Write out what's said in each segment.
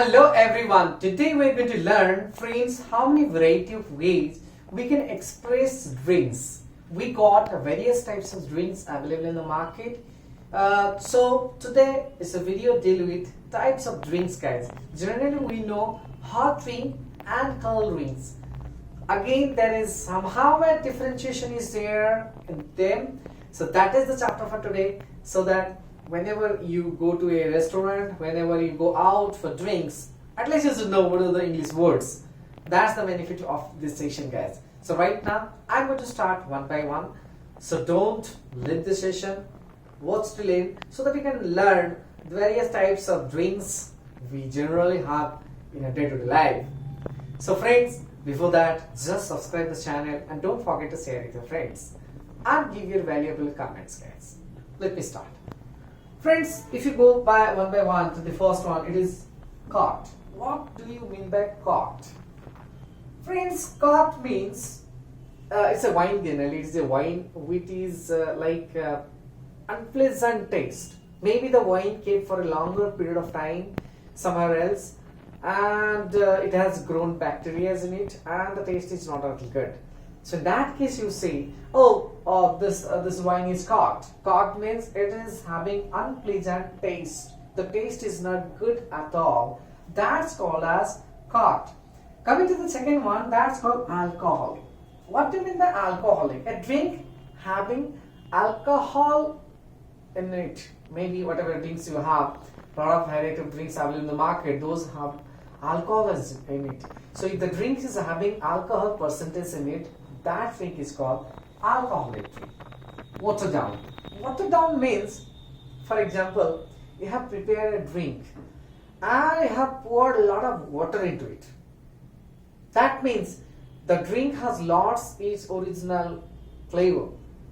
Hello everyone, today we're going to learn, friends, how many variety of ways we can express drinks. We got various types of drinks available in the market. So today is a video deal with types of drinks, guys. Generally we know hot drink and cold drinks. Again, there is somehow a differentiation is there in them. So that is the chapter for today, so that whenever you go to a restaurant, whenever you go out for drinks, at least you should know what are the English words. That's the benefit of this session, guys. So right now, I'm going to start one by one. So don't leave the session, watch till end, so that you can learn the various types of drinks we generally have in a day-to-day life. So friends, before that, just subscribe the channel and don't forget to share it with your friends and give your valuable comments, guys. Let me start. Friends, if you go by one to the first one, it is cart. What do you mean by cart? Friends, cart means it's a wine generally. It's a wine which is unpleasant taste. Maybe the wine kept for a longer period of time somewhere else, and it has grown bacteria in it, and the taste is not at all good. So in that case, you say, this wine is cart. Cart means it is having unpleasant taste. The taste is not good at all. That's called as cart. Coming to the second one, that's called alcoholic. What do you mean by alcoholic? A drink having alcohol in it. Maybe whatever drinks you have, a lot of variety of drinks available in the market, those have alcohol in it. So if the drink is having alcohol percentage in it, that drink is called alcoholic drink. Water down. Water down means, for example, you have prepared a drink and you have poured a lot of water into it. That means the drink has lost its original flavor.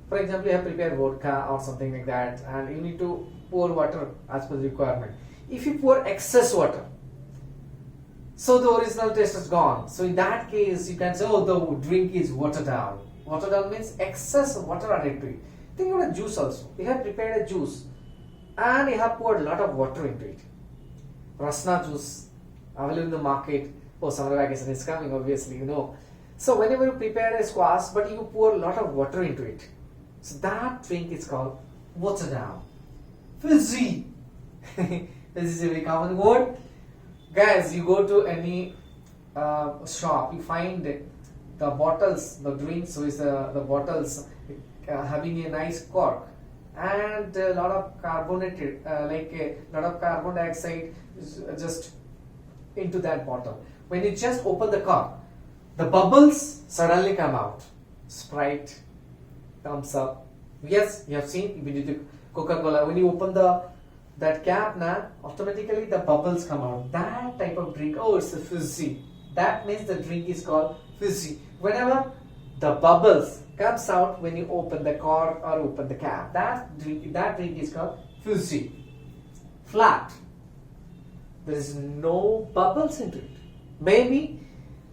For example, you have prepared vodka or something like that, and you need to pour water as per the requirement. If you pour excess water, so the original taste is gone. So in that case, you can say, the drink is watered down. Watered down means excess water added to it. Think about a juice also. You have prepared a juice and you have poured a lot of water into it. Rasna juice available in the market. Summer vacation is coming, obviously, you know. So whenever you prepare a squash, but you pour a lot of water into it, so that drink is called watered down. Fizzy. This is a very common word. Guys, you go to any shop, you find the bottles, the drinks with the bottles having a nice cork and a lot of carbonated, like a lot of carbon dioxide just into that bottle. When you just open the cork, the bubbles suddenly come out. Sprite comes up. Yes, you have seen when you do Coca-Cola, when you open that cap, automatically the bubbles come out. That type of drink, it's a fizzy. That means the drink is called fizzy. Whenever the bubbles comes out when you open the cork or open the cap, that drink is called fizzy. Flat. There is no bubbles into it. Maybe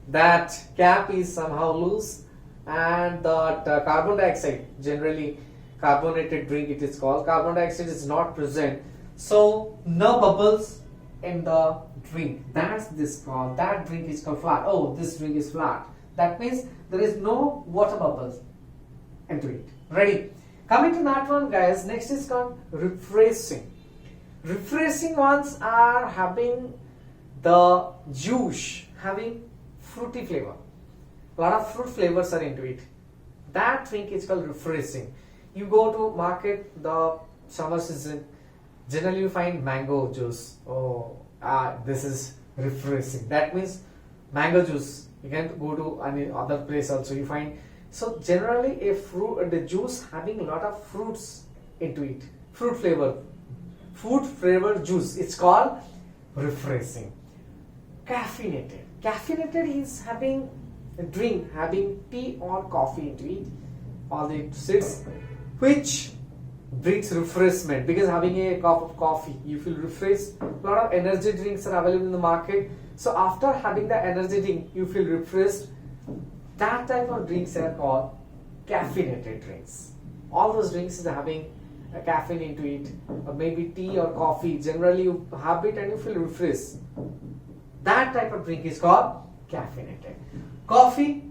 that cap is somehow loose, and that carbon dioxide, generally carbonated drink it is called, carbon dioxide is not present. So no bubbles in the drink. That's this called. That drink is called flat. This drink is flat. That means there is no water bubbles into it. Ready? Coming to that one, guys. Next is called refreshing. Refreshing ones are having the juice having fruity flavor. A lot of fruit flavors are into it. That drink is called refreshing. You go to market, the summer season, generally you find mango juice. This is refreshing. That means mango juice. You can go to any other place also. You find, so generally the juice having a lot of fruits into it. Fruit flavor juice. It's called refreshing. Caffeinated. Caffeinated is having a drink having tea or coffee into it. All the sits, which brings refreshment, because having a cup of coffee you feel refreshed. A lot of energy drinks are available in the market, so after having the energy drink you feel refreshed. That type of drinks are called caffeinated drinks. All those drinks are having a caffeine into it, or maybe tea or coffee. Generally you have it and you feel refreshed. That type of drink is called caffeinated. Coffee,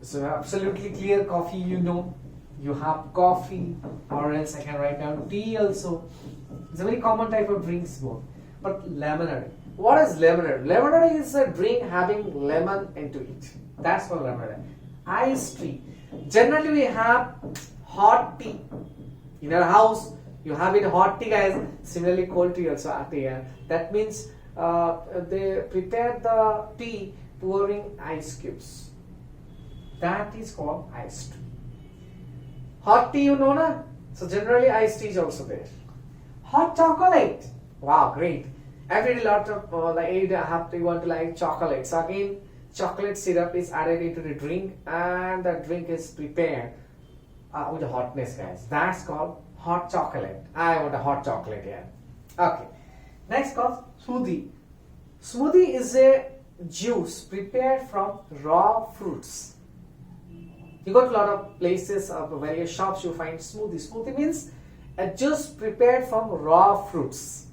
so absolutely clear, coffee, you have coffee, or else I can write down tea also. It's a very common type of drinks both. But lemonade, what is lemonade? Lemonade is a drink having lemon into it. That's called lemonade. Iced tea, generally we have hot tea in our house. You have it hot tea, guys. Similarly, cold tea also at the end. That means they prepare the tea pouring ice cubes. That is called iced tea. Hot tea, na? So generally, iced tea is also there. Hot chocolate. Wow, great. Every day, lot of you want to like chocolate. So again, chocolate syrup is added into the drink, and the drink is prepared with the hotness, guys. That's called hot chocolate. I want a hot chocolate here. Okay. Next called smoothie. Smoothie is a juice prepared from raw fruits. You go to a lot of places of various shops, you find smoothie. Smoothie means a juice prepared from raw fruits.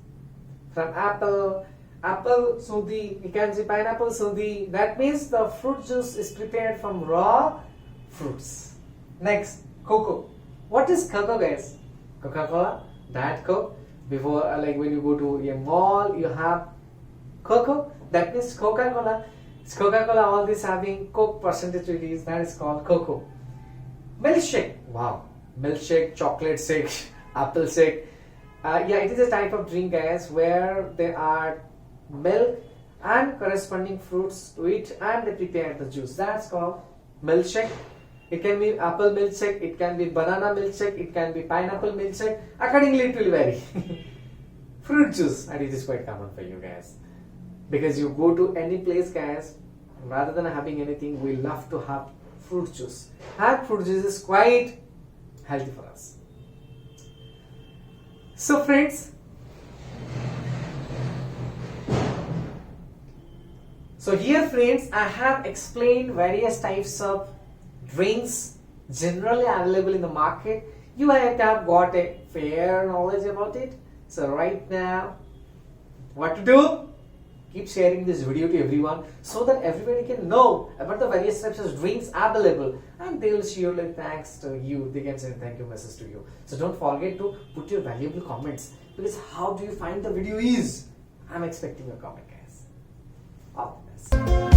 From apple smoothie, you can see pineapple smoothie. That means the fruit juice is prepared from raw fruits. Next, cocoa. What is cocoa, guys? Coca-Cola, Diet Coke. Before, like when you go to a mall, you have cocoa. That means Coca-Cola. It's Coca-Cola, all this having Coke percentage release. That is called cocoa. Milkshake. Wow. Milkshake, chocolate shake, apple shake. It is a type of drink, guys, where there are milk and corresponding fruits to it, and they prepare the juice. That's called milkshake. It can be apple milkshake, it can be banana milkshake, it can be pineapple milkshake. Accordingly, it will vary. Fruit juice, and it is quite common for you guys. Because you go to any place, guys, rather than having anything, we love to have fruit juice. And fruit juice is quite healthy for us. So friends, here friends, I have explained various types of drinks generally available in the market. You have got a fair knowledge about it. So right now, what to do? Keep sharing this video to everyone so that everybody can know about the various types of drinks available, and they will surely thanks to you. They can send thank you message to you. So don't forget to put your valuable comments, because how do you find the video is? I'm expecting your comment, guys. All the best.